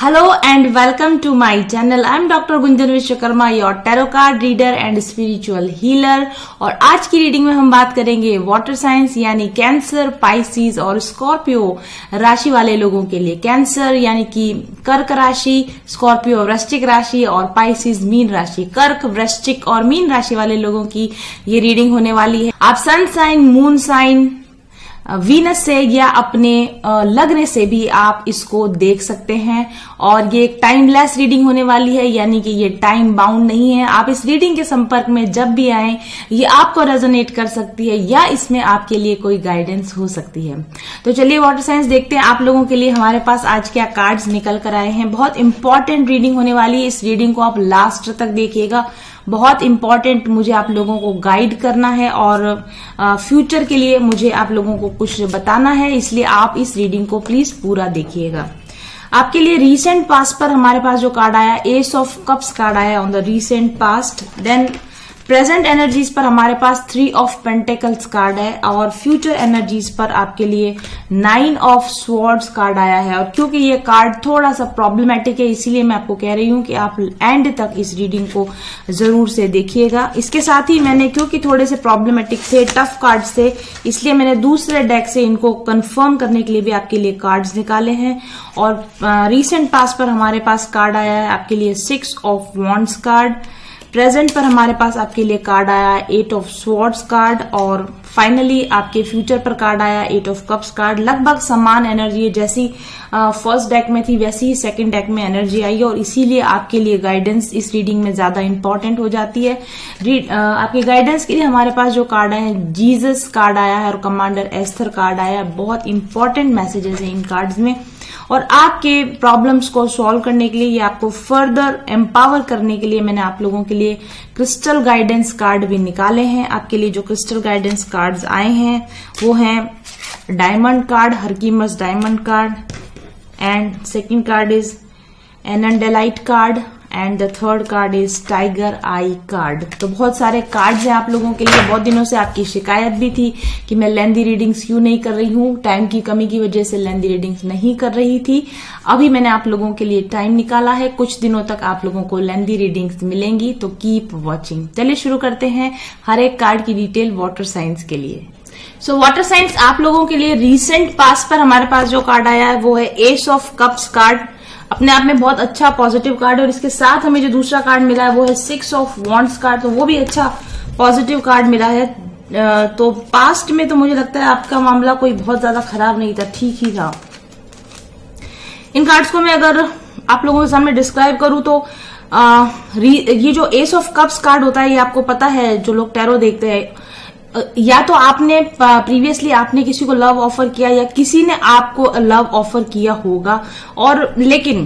Hello and welcome to my channel. I am Dr. Gunjan Vishwakarma, your tarot card reader and spiritual healer. और आज की reading में हम बात करेंगे वाटर साइंस यानी कैंसर, पाइसिस और स्कॉर्पियो राशि वाले लोगों के लिए। कैंसर यानी कि कर्क राशि, स्कॉर्पियो वृश्चिक राशि और पाइसिस मीन राशि। कर्क, वृश्चिक और मीन राशि वाले लोगों की ये रीडिंग होने वाली है। आप sun sign, moon sign, Venus से या अपने लग्न से भी आप इसको देख सकते हैं। और ये एक टाइमलेस रीडिंग होने वाली है, यानी कि ये टाइम बाउंड नहीं है। आप इस रीडिंग के संपर्क में जब भी आए ये आपको रेजोनेट कर सकती है या इसमें आपके लिए कोई गाइडेंस हो सकती है। तो चलिए वाटर साइंस देखते हैं आप लोगों के लिए हमारे पास आज क्या कार्ड्स निकल कर आए हैं। बहुत इंपॉर्टेंट रीडिंग होने वाली है। इस रीडिंग को आप लास्ट तक देखिएगा। बहुत इंपॉर्टेंट, मुझे आप लोगों को गाइड करना है और फ्यूचर के लिए मुझे आप लोगों को कुछ बताना है, इसलिए आप इस रीडिंग को प्लीज पूरा देखिएगा। आपके लिए रीसेंट पास्ट पर हमारे पास जो कार्ड आया, एस ऑफ कप्स कार्ड आया on the recent past. Then present energies पर हमारे पास 3 ऑफ पेंटिकल्स कार्ड है और फ्यूचर एनर्जीज पर आपके लिए 9 ऑफ स्वॉर्ड्स कार्ड आया है। और क्योंकि ये कार्ड थोड़ा सा प्रॉब्लमेटिक है, इसीलिए मैं आपको कह रही हूं कि आप एंड तक इस रीडिंग को जरूर से देखिएगा। इसके साथ ही मैंने, क्योंकि थोड़े से प्रॉब्लमेटिक थे, टफ कार्ड्स थे, इसलिए मैंने दूसरे डेक से इनको कंफर्म करने के लिए भी आपके लिए कार्ड्स निकाले हैं। और रिसेंट पास्ट पर हमारे पास कार्ड आया है आपके लिए 6 ऑफ वॉन्ड्स कार्ड। प्रेजेंट पर हमारे पास आपके लिए कार्ड आया 8 ऑफ स्वॉर्ड्स कार्ड। और फाइनली आपके फ्यूचर पर कार्ड आया 8 ऑफ कप्स कार्ड। लगभग समान एनर्जी है, जैसी फर्स्ट डेक में थी वैसी ही सेकंड डेक में एनर्जी आई है और इसीलिए आपके लिए गाइडेंस इस रीडिंग में ज्यादा इंपॉर्टेंट हो जाती है। आपके गाइडेंस के लिए हमारे पास जो कार्ड आए हैं, जीसस कार्ड आया है और कमांडर एस्थर कार्ड आया है। बहुत इंपॉर्टेंट मैसेजेस हैं इन कार्ड्स में और आपके प्रॉब्लम्स को सॉल्व करने के लिए या आपको फर्दर एम्पावर करने के लिए मैंने आप लोगों के लिए क्रिस्टल गाइडेंस कार्ड भी निकाले हैं। आपके लिए जो क्रिस्टल गाइडेंस कार्ड्स आए हैं वो हैं डायमंड कार्ड, हरकीमस diamond card, and second card is एनडेलाइट card, and the third card is tiger eye card. तो बहुत सारे कार्ड्स हैं आप लोगों के लिए। बहुत दिनों से आपकी शिकायत भी थी कि मैं लेंदी रीडिंग्स क्यों नहीं कर रही हूँ, टाइम की कमी की वजह से लेंदी रीडिंग्स नहीं कर रही थी। अभी मैंने आप लोगों के लिए टाइम निकाला है, कुछ दिनों तक आप लोगों को लेंदी रीडिंग्स मिलेंगी, तो कीप वॉचिंग। चलिए शुरू करते हैं हर एक कार्ड की डिटेल वाटर साइंस के लिए। सो वाटर साइंस आप लोगों के लिए रीसेंट पास्ट पर हमारे पास जो कार्ड आया है वो है एस ऑफ कप्स कार्ड। अपने आप में बहुत अच्छा पॉजिटिव कार्ड है और इसके साथ हमें जो दूसरा कार्ड मिला है वो है 6 ऑफ वॉन्ड्स कार्ड, तो वो भी अच्छा पॉजिटिव कार्ड मिला है। तो पास्ट में तो मुझे लगता है आपका मामला कोई बहुत ज्यादा खराब नहीं था, ठीक ही था। इन कार्ड्स को मैं अगर आप लोगों के सामने डिस्क्राइब करूं तो ये जो एस ऑफ कप्स कार्ड होता है, ये आपको पता है जो लोग टैरो देखते हैं, या तो आपने प्रीवियसली आपने किसी को लव ऑफर किया या किसी ने आपको लव ऑफर किया होगा। और लेकिन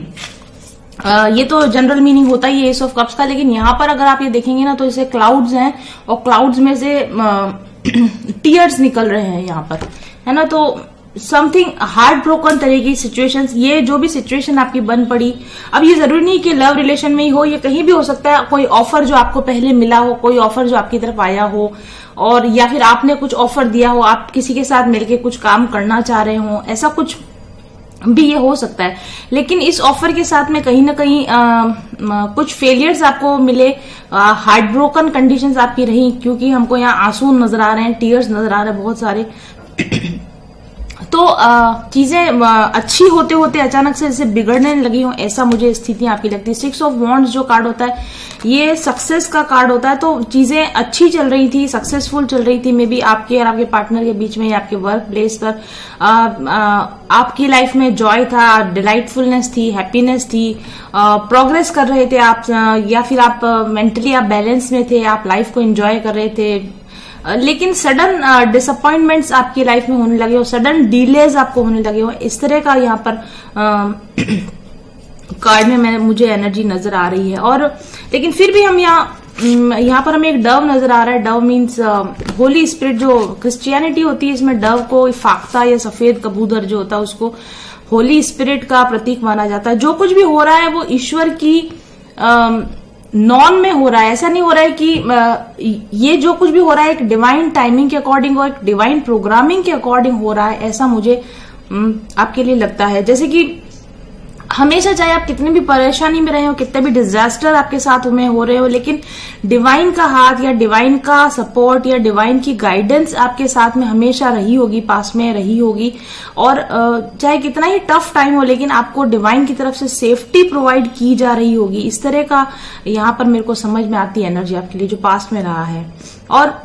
ये तो जनरल मीनिंग होता ही है एस ऑफ कप्स का, लेकिन यहां पर अगर आप ये देखेंगे ना तो इसे क्लाउड्स हैं और क्लाउड्स में से टीयर्स निकल रहे हैं यहाँ पर, है ना। तो समथिंग हार्ट ब्रोकन तरह की सिचुएशंस, ये जो भी सिचुएशन आपकी बन पड़ी, अब ये जरूरी नहीं कि लव रिलेशन में ही हो, ये कहीं भी हो सकता है। कोई ऑफर जो आपको पहले मिला हो, कोई ऑफर जो आपकी तरफ आया हो, और या फिर आपने कुछ ऑफर दिया हो, आप किसी के साथ मिलकर कुछ काम करना चाह रहे हो, ऐसा कुछ भी ये हो सकता है। लेकिन इस ऑफर के साथ में कहीं ना कहीं कुछ फेलियर्स आपको मिले, हार्ट ब्रोकन कंडीशंस आपकी रही, क्योंकि हमको यहाँ आंसू नजर आ रहे हैं, टीयर्स नजर आ रहे हैं बहुत सारे। तो चीजें अच्छी होते होते अचानक से जैसे बिगड़ने लगी हो, ऐसा मुझे स्थितियां आपकी लगती है। 6 ऑफ वॉन्ड्स जो कार्ड होता है ये सक्सेस का कार्ड होता है, तो चीजें अच्छी चल रही थी, सक्सेसफुल चल रही थी, मे बी आपके और आपके पार्टनर के बीच में या आपके वर्क प्लेस पर आपकी लाइफ में जॉय था, डिलाइटफुलनेस थी, हैप्पीनेस थी, प्रोग्रेस कर रहे थे आप, या फिर आप मेंटली आप बैलेंस में थे, आप लाइफ को एंजॉय कर रहे थे। लेकिन सडन डिसअपॉइंटमेंट्स आपकी लाइफ में होने लगे हो, सडन डिलेज आपको होने लगे हो, इस तरह का यहाँ पर कार्ड में मुझे एनर्जी नजर आ रही है। और लेकिन फिर भी हम यहाँ पर हमें एक डव नजर आ रहा है। डव मीन्स होली स्पिरिट, जो क्रिश्चियनिटी होती है इसमें डव को फाख्ता या सफेद कबूतर जो होता है उसको होली स्पिरिट का प्रतीक माना जाता है। जो कुछ भी हो रहा है वो ईश्वर की नॉन में हो रहा है, ऐसा नहीं हो रहा है कि ये जो कुछ भी हो रहा है एक डिवाइन टाइमिंग के अकॉर्डिंग और एक डिवाइन प्रोग्रामिंग के अकॉर्डिंग हो रहा है, ऐसा मुझे आपके लिए लगता है। जैसे कि हमेशा चाहे आप कितने भी परेशानी में रहे हो, कितने भी डिजास्टर आपके साथ में हो रहे हो, लेकिन डिवाइन का हाथ या डिवाइन का सपोर्ट या डिवाइन की गाइडेंस आपके साथ में हमेशा रही होगी, पास में रही होगी। और चाहे कितना ही टफ टाइम हो, लेकिन आपको डिवाइन की तरफ से सेफ्टी प्रोवाइड की जा रही होगी। इस तरह का यहाँ पर मेरे को समझ में आती है एनर्जी आपके लिए जो पास्ट में रहा है। और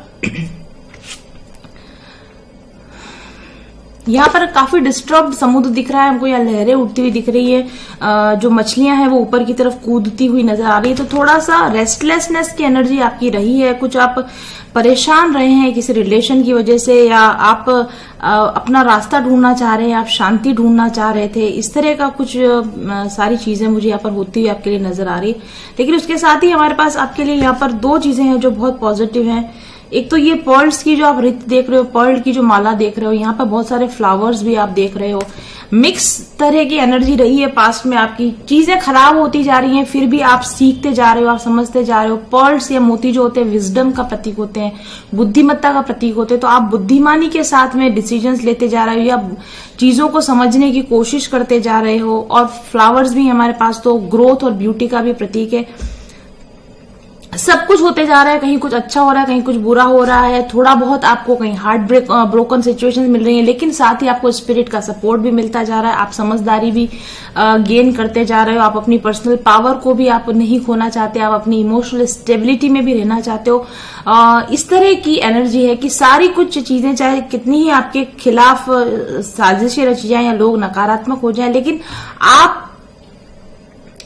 यहाँ पर काफी डिस्टर्ब्ड समुद्र दिख रहा है हमको, या लहरें उठती हुई दिख रही है। जो मछलियां हैं वो ऊपर की तरफ कूदती हुई नजर आ रही है। तो थोड़ा सा रेस्टलेसनेस की एनर्जी आपकी रही है, कुछ आप परेशान रहे हैं किसी रिलेशन की वजह से, या आप अपना रास्ता ढूंढना चाह रहे हैं, आप शांति ढूंढना चाह रहे थे। इस तरह का कुछ सारी चीजें मुझे यहाँ पर होती हुई आपके लिए नजर आ रही है। लेकिन उसके साथ ही हमारे पास आपके लिए यहाँ पर दो चीजें हैं जो बहुत पॉजिटिव हैं। एक तो ये पर्ल्स की जो आप रित देख रहे हो, पर्ल की जो माला देख रहे हो, यहाँ पर बहुत सारे फ्लावर्स भी आप देख रहे हो। मिक्स तरह की एनर्जी रही है पास्ट में आपकी। चीजें खराब होती जा रही हैं, फिर भी आप सीखते जा रहे हो, आप समझते जा रहे हो। पर्ल्स या मोती जो होते हैं विजडम का प्रतीक होते हैं, बुद्धिमत्ता का प्रतीक होते हैं। तो आप बुद्धिमानी के साथ में डिसीजंस लेते जा रहे हो या चीजों को समझने की कोशिश करते जा रहे हो। और फ्लावर्स भी हमारे पास तो ग्रोथ और ब्यूटी का भी प्रतीक है। सब कुछ होते जा रहा है, कहीं कुछ अच्छा हो रहा है, कहीं कुछ बुरा हो रहा है। थोड़ा बहुत आपको कहीं हार्ट ब्रोकन सिचुएशंस मिल रही है, लेकिन साथ ही आपको स्पिरिट का सपोर्ट भी मिलता जा रहा है। आप समझदारी भी गेन करते जा रहे हो। आप अपनी पर्सनल पावर को भी आप नहीं खोना चाहते, आप अपनी इमोशनल स्टेबिलिटी में भी रहना चाहते हो। इस तरह की एनर्जी है कि सारी कुछ चीजें चाहे कितनी ही आपके खिलाफ साजिशें रची जाए या लोग नकारात्मक हो जाए, लेकिन आप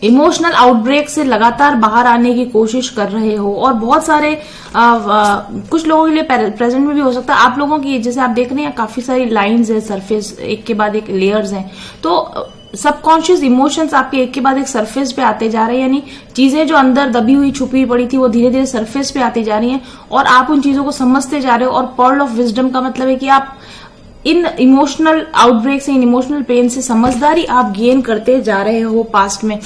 इमोशनल आउटब्रेक से लगातार बाहर आने की कोशिश कर रहे हो। और बहुत सारे कुछ लोगों के लिए प्रेजेंट में भी हो सकता है। आप लोगों की जैसे आप देख रहे हैं काफी सारी लाइंस है, सरफेस एक के बाद एक लेयर्स हैं। तो सबकॉन्शियस इमोशंस आपके एक के बाद एक सरफेस पे आते जा रहे हैं, यानी चीजें जो अंदर दबी हुई छुपी पड़ी थी वो धीरे धीरे सरफेस पे आती जा रही हैं और आप उन चीजों को समझते जा रहे हो। और पर्ल ऑफ विजडम का मतलब है कि आप इन इमोशनल आउटब्रेक से, इन इमोशनल पेन से समझदारी आप गेन करते जा रहे हो पास्ट में,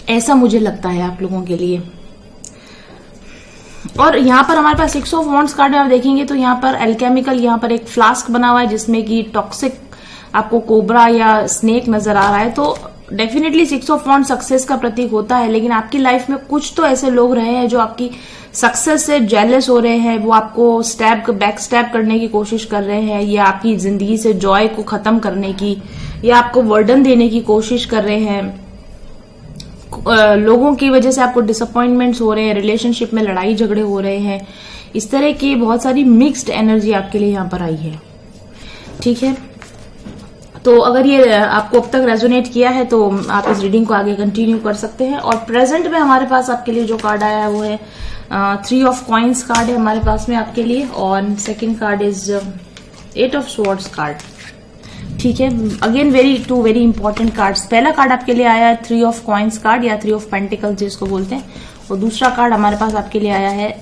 ऐसा मुझे लगता है आप लोगों के लिए। और यहाँ पर हमारे पास 6 ऑफ वॉन्ड्स कार्ड में आप देखेंगे तो यहाँ पर एल्केमिकल, यहाँ पर एक फ्लास्क बना हुआ है जिसमें कि टॉक्सिक आपको कोबरा या स्नेक नजर आ रहा है। तो डेफिनेटली 6 ऑफ वॉन्ड सक्सेस का प्रतीक होता है, लेकिन आपकी लाइफ में कुछ तो ऐसे लोग रहे हैं जो आपकी सक्सेस से जेलस हो रहे हैं, वो आपको बैक स्टैब करने की कोशिश कर रहे हैं, या आपकी जिंदगी से जॉय को खत्म करने की, या आपको वर्डन देने की कोशिश कर रहे हैं। लोगों की वजह से आपको डिसअपॉइंटमेंट्स हो रहे हैं, रिलेशनशिप में लड़ाई झगड़े हो रहे हैं। इस तरह की बहुत सारी मिक्स्ड एनर्जी आपके लिए यहाँ पर आई है। ठीक है, तो अगर ये आपको अब तक रेजोनेट किया है तो आप इस रीडिंग को आगे कंटिन्यू कर सकते हैं। और प्रेजेंट में हमारे पास आपके लिए जो कार्ड आया है वो है 3 ऑफ कॉइन्स कार्ड है हमारे पास में आपके लिए, और second card is 8 of swords card. ठीक है, अगेन वेरी इंपॉर्टेंट कार्ड्स। पहला कार्ड आपके लिए आया है 3 ऑफ कॉइन्स कार्ड या 3 ऑफ पेंटिकल्स जिसको बोलते हैं, और दूसरा कार्ड हमारे पास आपके लिए आया है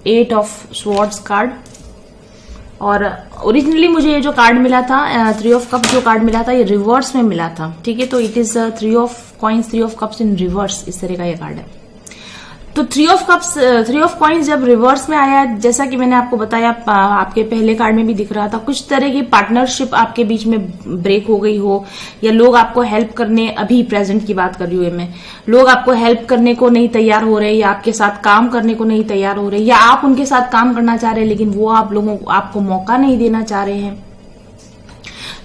8 ऑफ स्वॉर्ड्स कार्ड। और ओरिजिनली मुझे ये जो कार्ड मिला था 3 ऑफ कप्स जो कार्ड मिला था ये रिवर्स में मिला था। ठीक है, तो it is 3 of coins 3 of cups in reverse, इस तरह का ये कार्ड है। तो 3 ऑफ कप्स 3 ऑफ कॉइन्स जब रिवर्स में आया, जैसा कि मैंने आपको बताया, आपके पहले कार्ड में भी दिख रहा था, कुछ तरह की पार्टनरशिप आपके बीच में ब्रेक हो गई हो, या लोग आपको हेल्प करने, अभी प्रेजेंट की बात कर रही हूं मैं, लोग आपको हेल्प करने को नहीं तैयार हो रहे, या आपके साथ काम करने को नहीं तैयार हो रहे, या आप उनके साथ काम करना चाह रहे हैं लेकिन वो आप लोगों को आपको मौका नहीं देना चाह रहे हैं,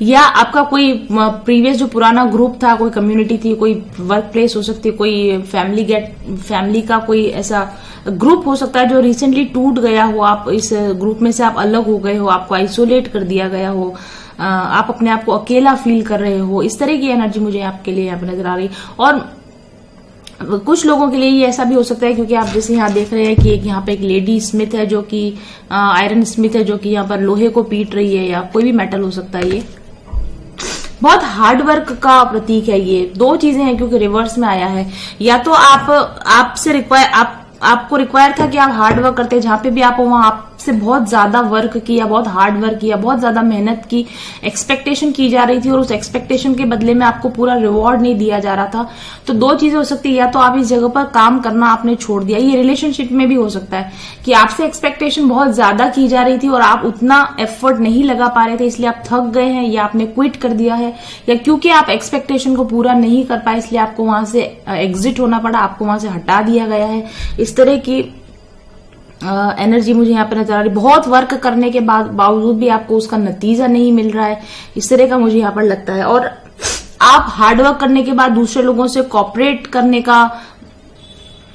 या आपका कोई प्रीवियस जो पुराना ग्रुप था, कोई कम्युनिटी थी, कोई वर्क प्लेस हो सकती है, कोई फैमिली का कोई ऐसा ग्रुप हो सकता है जो रिसेंटली टूट गया हो, आप इस ग्रुप में से आप अलग हो गए हो, आपको आइसोलेट कर दिया गया हो, आप अपने आप को अकेला फील कर रहे हो। इस तरह की एनर्जी मुझे आपके लिए यहाँ पर नजर आ रही। और कुछ लोगों के लिए ये ऐसा भी हो सकता है, क्योंकि आप जैसे यहाँ देख रहे हैं कि यहाँ पे एक लेडी स्मिथ है जो कि आयरन स्मिथ है, जो कि यहाँ पर लोहे को पीट रही है, या कोई भी मेटल हो सकता है। ये बहुत हार्ड वर्क का प्रतीक है। ये दो चीजें हैं क्योंकि रिवर्स में आया है, या तो आपको रिक्वायर था कि आप हार्ड वर्क करते, जहां पे भी आप हो वहां आप आपसे बहुत ज्यादा वर्क किया, बहुत हार्ड वर्क किया, बहुत ज्यादा मेहनत की, एक्सपेक्टेशन की जा रही थी और उस एक्सपेक्टेशन के बदले में आपको पूरा रिवॉर्ड नहीं दिया जा रहा था। तो दो चीजें हो सकती है, या तो आप इस जगह पर काम करना आपने छोड़ दिया, ये रिलेशनशिप में भी हो सकता है कि आपसे एक्सपेक्टेशन बहुत ज्यादा की जा रही थी और आप उतना एफर्ट नहीं लगा पा रहे थे, इसलिए आप थक गए हैं, या आपने क्विट कर दिया है, या क्योंकि आप एक्सपेक्टेशन को पूरा नहीं कर पाए इसलिए आपको वहां से एग्जिट होना पड़ा, आपको वहां से हटा दिया गया है। इस तरह की एनर्जी मुझे यहाँ पे नजर आ रही। बहुत वर्क करने के बावजूद भी आपको उसका नतीजा नहीं मिल रहा है, इस तरह का मुझे यहाँ पर लगता है। और आप हार्डवर्क करने के बाद दूसरे लोगों से कॉपरेट करने का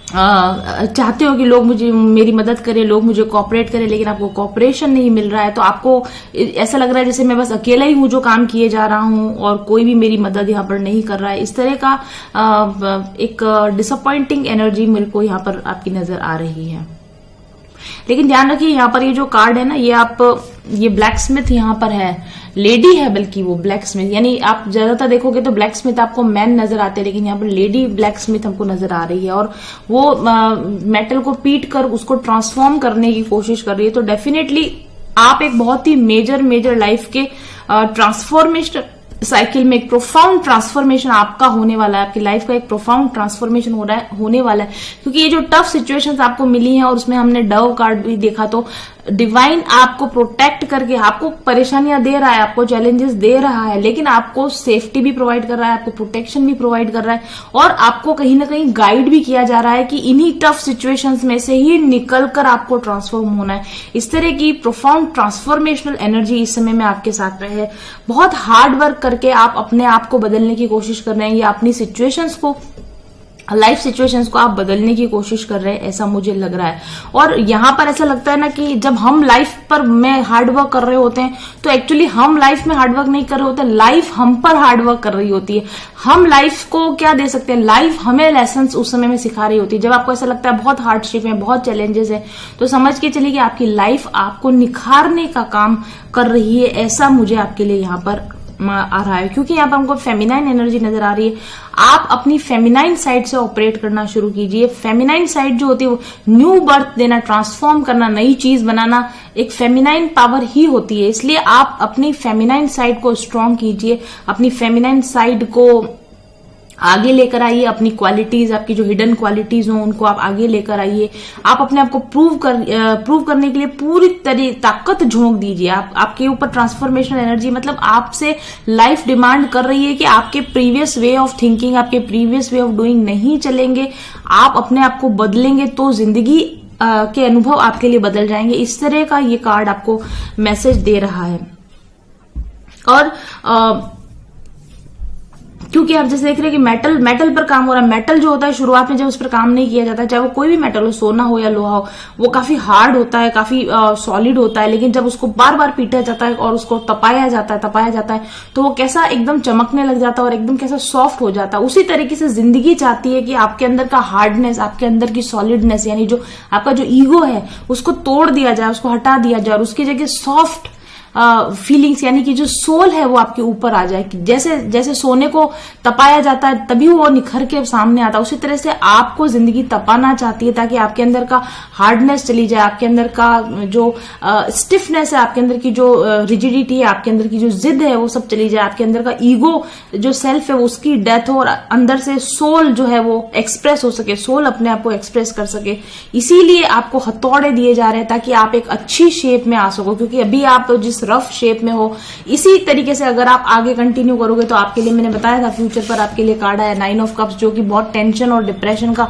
चाहते हो कि लोग मेरी मदद करें, लोग मुझे कॉपरेट करें, लेकिन आपको कॉपरेशन नहीं मिल रहा है। तो आपको ऐसा लग रहा है जैसे मैं बस अकेला ही हूं जो काम किए जा रहा हूं और कोई भी मेरी मदद यहाँ पर नहीं कर रहा है। इस तरह का एक डिसअपॉइंटिंग एनर्जी मेरे को यहाँ पर आपकी नजर आ रही है। लेकिन ध्यान रखिए यहाँ पर ये जो कार्ड है ना, ये ब्लैक स्मिथ यहाँ पर है, लेडी है बल्कि वो ब्लैक स्मिथ, यानी आप ज्यादातर देखोगे तो ब्लैक स्मिथ आपको मैन नजर आते हैं, लेकिन यहाँ पर लेडी ब्लैक स्मिथ हमको नजर आ रही है और वो मेटल को पीट कर उसको ट्रांसफॉर्म करने की कोशिश कर रही है। तो डेफिनेटली आप एक बहुत ही मेजर लाइफ के ट्रांसफॉर्मेशन साइकिल में एक प्रोफाउंड ट्रांसफॉर्मेशन आपका होने वाला है, आपकी लाइफ का एक प्रोफाउंड ट्रांसफॉर्मेशन होने वाला है। क्योंकि ये जो टफ सिचुएशंस आपको मिली हैं और उसमें हमने डव कार्ड भी देखा, तो डिवाइन आपको प्रोटेक्ट करके आपको परेशानियां दे रहा है, आपको चैलेंजेस दे रहा है, लेकिन आपको सेफ्टी भी प्रोवाइड कर रहा है, आपको प्रोटेक्शन भी प्रोवाइड कर रहा है और आपको कहीं ना कहीं गाइड भी किया जा रहा है कि इन्हीं टफ सिचुएशंस में से ही निकलकर आपको ट्रांसफॉर्म होना है। इस तरह की प्रोफाउंड ट्रांसफॉर्मेशनल एनर्जी इस समय में आपके साथ रहे। बहुत हार्ड वर्क करके आप अपने आप को बदलने की कोशिश कर रहे हैं या अपनी सिचुएशंस को, लाइफ सिचुएशंस को आप बदलने की कोशिश कर रहे हैं, ऐसा मुझे लग रहा है। और यहां पर ऐसा लगता है ना कि जब हम लाइफ पर में हार्डवर्क कर रहे होते हैं तो एक्चुअली हम लाइफ में हार्डवर्क नहीं कर रहे होते, लाइफ हम पर हार्डवर्क कर रही होती है। हम लाइफ को क्या दे सकते हैं, लाइफ हमें लेसन्स उस समय में सिखा रही होती है। जब आपको ऐसा लगता है बहुत हार्डशिप है, बहुत चैलेंजेस है, तो समझ के चलिए कि आपकी लाइफ आपको निखारने का काम कर रही है, ऐसा मुझे आपके लिए यहाँ पर आ रहा है। क्योंकि यहाँ पर हमको फेमिनाइन एनर्जी नजर आ रही है। आप अपनी फेमिनाइन साइड से ऑपरेट करना शुरू कीजिए। फेमिनाइन साइड जो होती है वो न्यू बर्थ देना, ट्रांसफॉर्म करना, नई चीज बनाना एक फेमिनाइन पावर ही होती है। इसलिए आप अपनी फेमिनाइन साइड को स्ट्रॉन्ग कीजिए, अपनी फेमिनाइन साइड को आगे लेकर आइए, अपनी क्वालिटीज, आपकी जो हिडन क्वालिटीज हो उनको आप आगे लेकर आइए। आप अपने आप को प्रूव करने के लिए पूरी तरह ताकत झोंक दीजिए। आपके ऊपर ट्रांसफॉर्मेशनल एनर्जी, मतलब आपसे लाइफ डिमांड कर रही है कि आपके प्रीवियस वे ऑफ थिंकिंग, आपके प्रीवियस वे ऑफ डूइंग नहीं चलेंगे। आप अपने आप को बदलेंगे तो जिंदगी के अनुभव आपके लिए बदल जाएंगे। इस तरह का ये कार्ड आपको मैसेज दे रहा है। और क्योंकि आप जैसे देख रहे हैं कि मेटल पर काम हो रहा है। मेटल जो होता है शुरुआत में जब उस पर काम नहीं किया जाता है, चाहे वो कोई भी मेटल हो, सोना हो या लोहा हो, वो काफी हार्ड होता है, काफी सॉलिड होता है। लेकिन जब उसको बार बार पीटा जाता है और उसको तपाया जाता है तो वो कैसा एकदम चमकने लग जाता है और एकदम कैसा सॉफ्ट हो जाता है। उसी तरीके से जिंदगी चाहती है कि आपके अंदर का हार्डनेस, आपके अंदर की सॉलिडनेस, यानी जो आपका जो ईगो है उसको तोड़ दिया जाए, उसको हटा दिया जाए और उसकी जगह सॉफ्ट फीलिंग्स, यानी कि जो सोल है वो आपके ऊपर आ जाए। जैसे सोने को तपाया जाता है तभी वो निखर के सामने आता है, उसी तरह से आपको जिंदगी तपाना चाहती है ताकि आपके अंदर का हार्डनेस चली जाए, आपके अंदर का जो स्टिफनेस है, आपके अंदर की जो रिजिडिटी है, आपके अंदर की जो जिद है वो सब चली जाए, आपके अंदर का ईगो जो सेल्फ है उसकी डेथ हो और अंदर से सोल जो है वो एक्सप्रेस हो सके, सोल अपने आप को एक्सप्रेस कर सके। इसीलिए आपको हथौड़े दिए जा रहे हैं ताकि आप एक अच्छी शेप में आ सको। क्योंकि अभी आप जिस रफ शेप में हो, इसी तरीके से अगर आप आगे कंटिन्यू करोगे तो आपके लिए, मैंने बताया था फ्यूचर पर आपके लिए कार्ड आया 9 ऑफ कप्स, जो कि बहुत टेंशन और डिप्रेशन का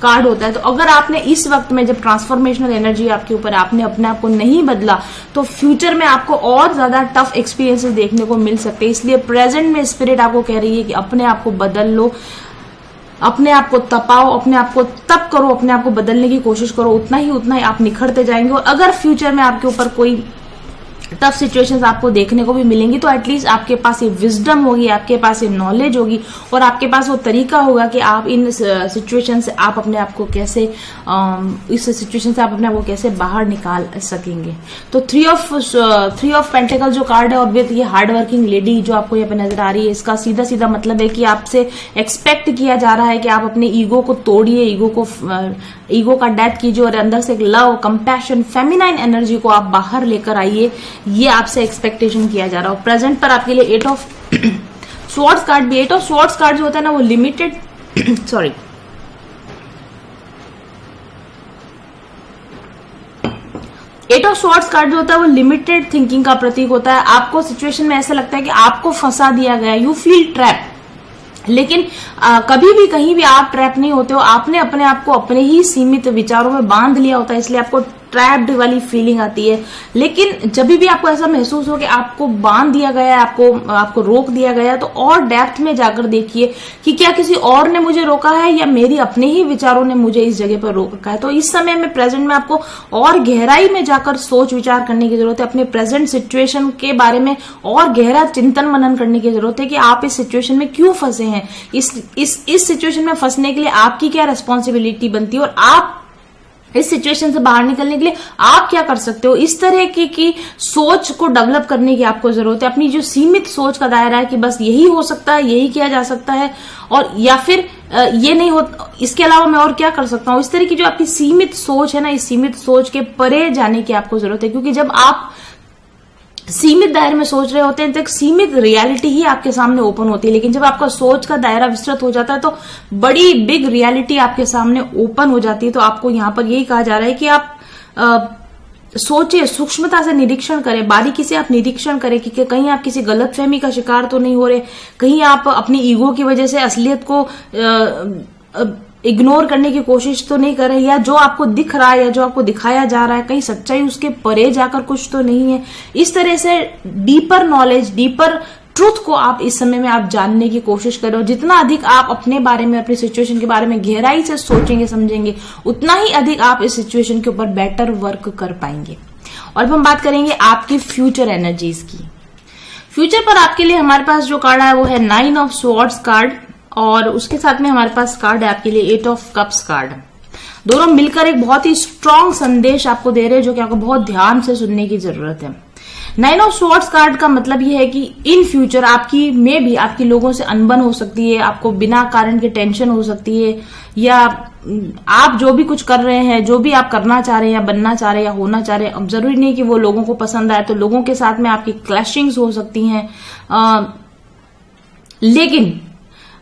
कार्ड होता है। तो अगर आपने इस वक्त में जब ट्रांसफॉर्मेशनल एनर्जी आपके ऊपर, आपने अपने आप को नहीं बदला तो फ्यूचर में आपको और ज्यादा टफ एक्सपीरियंसेस देखने को मिल सकते हैं। इसलिए प्रेजेंट में स्पिरिट आपको कह रही है कि अपने आप को बदल लो, अपने आप को तपाओ, अपने आप को तप करो, अपने आप को बदलने की कोशिश करो। उतना ही आप निखरते जाएंगे। और अगर फ्यूचर में आपके ऊपर कोई टफ सिचुएशंस आपको देखने को भी मिलेंगी, तो एटलीस्ट आपके पास ये विजडम होगी, आपके पास ये नॉलेज होगी और आपके पास वो तरीका होगा कि आप इन सिचुएशन से आप अपने आप को कैसे इस सिचुएशन से आप अपने आप को कैसे बाहर निकाल सकेंगे। तो थ्री ऑफ पेंटिकल जो कार्ड है और विद ये हार्ड वर्किंग लेडी जो आपको यहाँ पे नजर आ रही है, इसका सीधा सीधा मतलब है कि आपसे एक्सपेक्ट किया जा रहा है कि आप अपने ईगो को तोड़िए, ईगो का डेथ कीजिए और अंदर से एक लव, कंपैशन, फेमिनाइन एनर्जी को आप बाहर लेकर आइए, ये आपसे एक्सपेक्टेशन किया जा रहा है। प्रेजेंट पर आपके लिए 8 ऑफ स्वॉर्ड्स कार्ड भी, 8 ऑफ स्वॉर्ड्स कार्ड जो होता है ना वो limited sorry 8 of swords card जो होता है वो लिमिटेड थिंकिंग का प्रतीक होता है। आपको सिचुएशन में ऐसा लगता है कि आपको फंसा दिया गया, यू फील ट्रैप, लेकिन कभी भी कहीं भी आप ट्रैप नहीं होते हो। आपने अपने आप को अपने ही सीमित विचारों में बांध लिया होता है, इसलिए आपको ट्रैप्ड वाली फीलिंग आती है। लेकिन जब भी आपको ऐसा महसूस हो कि आपको बांध दिया गया है, आपको रोक दिया गया है, तो और डेप्थ में जाकर देखिए कि क्या किसी और ने मुझे रोका है या मेरी अपने ही विचारों ने मुझे इस जगह पर रोक रखा है। तो इस समय में प्रेजेंट में आपको और गहराई में जाकर सोच विचार करने की जरूरत है, अपने प्रेजेंट सिचुएशन के बारे में और गहरा चिंतन मनन करने की जरूरत है कि आप इस सिचुएशन में क्यों फंसे हैं, इस सिचुएशन में फंसने के लिए आपकी क्या रिस्पॉन्सिबिलिटी बनती है और आप इस सिचुएशन से बाहर निकलने के लिए आप क्या कर सकते हो। इस तरह की सोच को डेवलप करने की आपको जरूरत है। अपनी जो सीमित सोच का दायरा है कि बस यही हो सकता है, यही किया जा सकता है और या फिर ये नहीं हो, इसके अलावा मैं और क्या कर सकता हूं, इस तरह की जो आपकी सीमित सोच है ना, इस सीमित सोच के परे जाने की आपको जरूरत है। क्योंकि जब आप सीमित दायरे में सोच रहे होते हैं तो एक सीमित रियलिटी ही आपके सामने ओपन होती है, लेकिन जब आपका सोच का दायरा विस्तृत हो जाता है तो बड़ी बिग रियलिटी आपके सामने ओपन हो जाती है। तो आपको यहाँ पर यही कहा जा रहा है कि आप सोचिए, सूक्ष्मता से निरीक्षण करें, बारीकी से आप निरीक्षण करें कि कहीं आप किसी गलतफहमी का शिकार तो नहीं हो रहे, कहीं आप अपनी ईगो की वजह से असलियत को इग्नोर करने की कोशिश तो नहीं कर रहे, या जो आपको दिख रहा है या जो आपको दिखाया जा रहा है कहीं सच्चाई उसके परे जाकर कुछ तो नहीं है। इस तरह से डीपर नॉलेज, डीपर ट्रूथ को आप इस समय में आप जानने की कोशिश करें और जितना अधिक आप अपने बारे में, अपनी सिचुएशन के बारे में गहराई से सोचेंगे समझेंगे, उतना ही अधिक आप इस सिचुएशन के ऊपर बेटर वर्क कर पाएंगे। और अब हम बात करेंगे आपकी फ्यूचर एनर्जीज की। फ्यूचर पर आपके लिए हमारे पास जो कार्ड है वो है 9 ऑफ स्वॉर्ड्स कार्ड और उसके साथ में हमारे पास कार्ड है आपके लिए 8 ऑफ कप्स कार्ड। दोनों मिलकर एक बहुत ही स्ट्रांग संदेश आपको दे रहे हैं जो कि आपको बहुत ध्यान से सुनने की जरूरत है। 9 ऑफ स्वॉर्ड्स कार्ड का मतलब यह है कि इन फ्यूचर आपकी लोगों से अनबन हो सकती है, आपको बिना कारण के टेंशन हो सकती है, या आप जो भी कुछ कर रहे हैं, जो भी आप करना चाह रहे हैं या बनना चाह रहे हैं या होना चाह रहे हैं, अब जरूरी नहीं कि वो लोगों को पसंद आए, तो लोगों के साथ में आपकी क्लैशिंग्स हो सकती हैं। लेकिन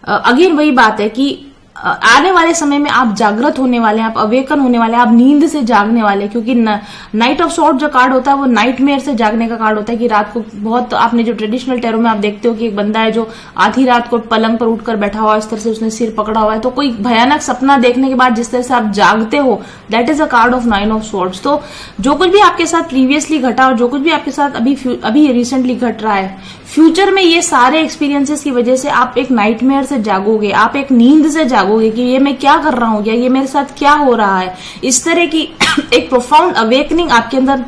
अगेन वही बात है कि आने वाले समय में आप जागृत होने वाले हैं, आप अवेकन होने वाले हैं, आप नींद से जागने वाले, क्योंकि नाइट ऑफ स्वॉर्ड जो कार्ड होता है वो नाइटमेयर से जागने का कार्ड होता है कि रात को बहुत, आपने जो ट्रेडिशनल टैरो में आप देखते हो कि एक बंदा है जो आधी रात को पलंग पर उठकर बैठा हुआ है, इस तरह से उसने सिर पकड़ा हुआ है, तो कोई भयानक सपना देखने के बाद जिस तरह से आप जागते हो, that is a card of 9 of swords. तो जो कुछ भी आपके साथ प्रीवियसली घटा और जो कुछ भी आपके साथ अभी रिसेंटली घट रहा है, फ्यूचर में ये सारे एक्सपीरियंसेस की वजह से आप एक नाइटमेयर से जागोगे, आप एक नींद से जागोगे कि ये मैं क्या कर रहा हूं या ये मेरे साथ क्या हो रहा है। इस तरह की एक प्रोफाउंड अवेकनिंग आपके अंदर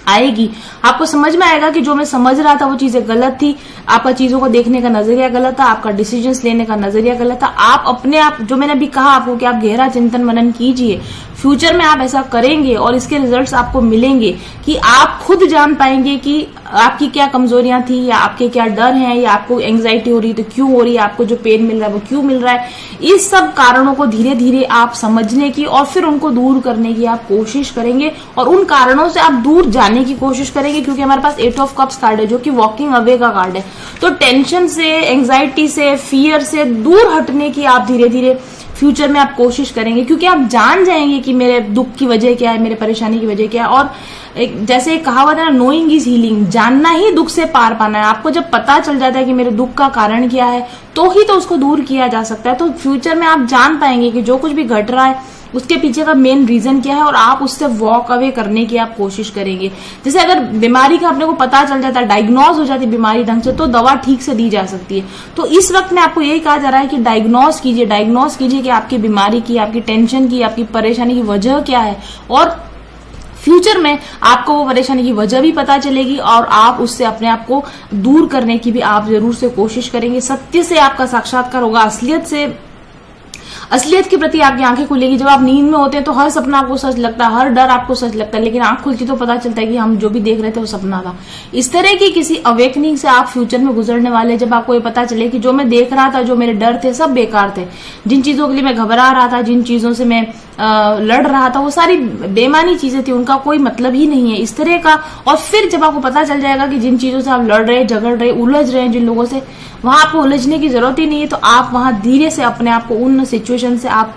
आएगी। आपको समझ में आएगा कि जो मैं समझ रहा था वो चीजें गलत थी, आपका चीजों को देखने का नजरिया गलत था, आपका डिसीजंस लेने का नजरिया गलत था। आप अपने आप, जो मैंने अभी कहा आपको कि आप गहरा चिंतन मनन कीजिए, फ्यूचर में आप ऐसा करेंगे और इसके रिजल्ट्स आपको मिलेंगे कि आप खुद जान पाएंगे कि आपकी क्या कमजोरियां थी या आपके क्या डर हैं, या आपको एंग्जाइटी हो रही है तो क्यों हो रही है, आपको जो पेन मिल रहा है वो क्यों मिल रहा है। इस सब कारणों को धीरे धीरे आप समझने की और फिर उनको दूर करने की आप कोशिश करेंगे और उन कारणों से आप दूर जाने की कोशिश करेंगे, क्योंकि हमारे पास 8 ऑफ कप्स कार्ड है जो कि वॉकिंग अवे का कार्ड है। तो टेंशन से, एंग्जाइटी से, फियर से दूर हटने की आप धीरे धीरे फ्यूचर में आप कोशिश करेंगे, क्योंकि आप जान जाएंगे कि मेरे दुख की वजह क्या है, मेरे परेशानी की वजह क्या है। और जैसे एक कहावत है ना, नोइंग इज हीलिंग, जानना ही दुख से पार पाना है। आपको जब पता चल जाता है कि मेरे दुख का कारण क्या है तो ही तो उसको दूर किया जा सकता है। तो फ्यूचर में आप जान पाएंगे कि जो कुछ भी घट रहा है उसके पीछे का मेन रीजन क्या है और आप उससे वॉक अवे करने की आप कोशिश करेंगे। जैसे अगर बीमारी का अपने को पता चल जाता है, डायग्नोज हो जाती है बीमारी ढंग से, तो दवा ठीक से दी जा सकती है। तो इस वक्त में आपको यही कहा जा रहा है कि डायग्नोज कीजिए कि आपकी बीमारी की, आपकी टेंशन की, आपकी परेशानी की वजह क्या है, और फ्यूचर में आपको वो परेशानी की वजह भी पता चलेगी और आप उससे अपने आप को दूर करने की भी आप जरूर से कोशिश करेंगे। सत्य से आपका साक्षात्कार होगा, असलियत के प्रति आपकी आंखें खुलेगी। जब आप नींद में होते हैं तो हर सपना आपको सच लगता है, हर डर आपको सच लगता है, लेकिन आंख खुलती तो पता चलता है कि हम जो भी देख रहे थे वो सपना था। इस तरह की किसी अवेकनिंग से आप फ्यूचर में गुजरने वाले, जब आपको ये पता चले कि जो मैं देख रहा था, जो मेरे डर थे, सब बेकार थे, जिन चीजों के लिए मैं घबरा रहा था, जिन चीजों से मैं लड़ रहा था, वो सारी बेमानी चीजें थी, उनका कोई मतलब ही नहीं है, इस तरह का। और फिर जब आपको पता चल जाएगा कि जिन चीजों से आप लड़ रहे, झगड़ रहे, उलझ रहे हैं जिन लोगों से, वहां आपको उलझने की जरूरत ही नहीं है, तो आप वहां धीरे से अपने आप को उन सिचुएशन से आप